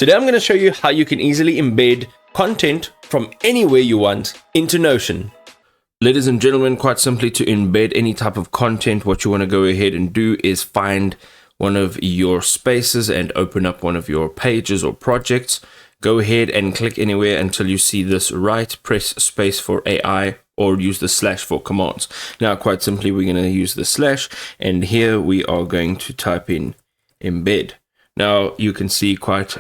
Today I'm going to show you how you can easily embed content from anywhere you want into Notion. Ladies and gentlemen, quite simply, to embed any type of content, what you want to go ahead and do is find one of your spaces and open up one of your pages or projects. Go ahead and click anywhere until you see this right, press space for AI or use the slash for commands. Now, quite simply, we're going to use the slash, and here we are going to type in embed. Now, you can see quite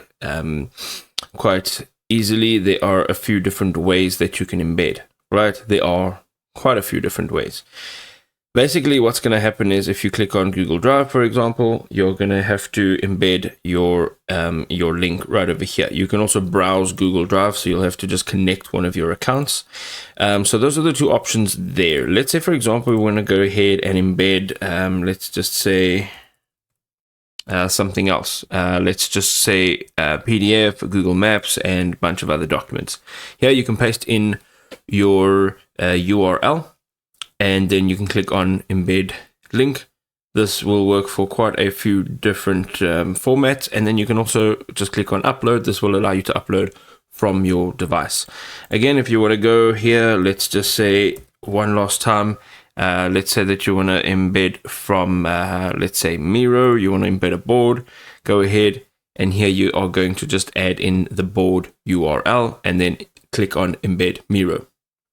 easily there are a few different ways that you can embed, right? There are quite a few different ways. Basically, what's going to happen is if you click on Google Drive, for example, you're going to have to embed your link right over here. You can also browse Google Drive, so you'll have to just connect one of your accounts. So those are the two options there. Let's say, for example, we want to go ahead and embed, let's just say something else. Let's just say PDF, Google Maps, and a bunch of other documents. Here you can paste in your URL, and then you can click on embed link. This will work for quite a few different formats, and then you can also just click on upload. This will allow you to upload from your device. Again, if you want to go here, let's just say one last time, let's say that you want to embed from let's say Miro, you want to embed a board. Go ahead, and here you are going to just add in the board URL and then click on embed Miro.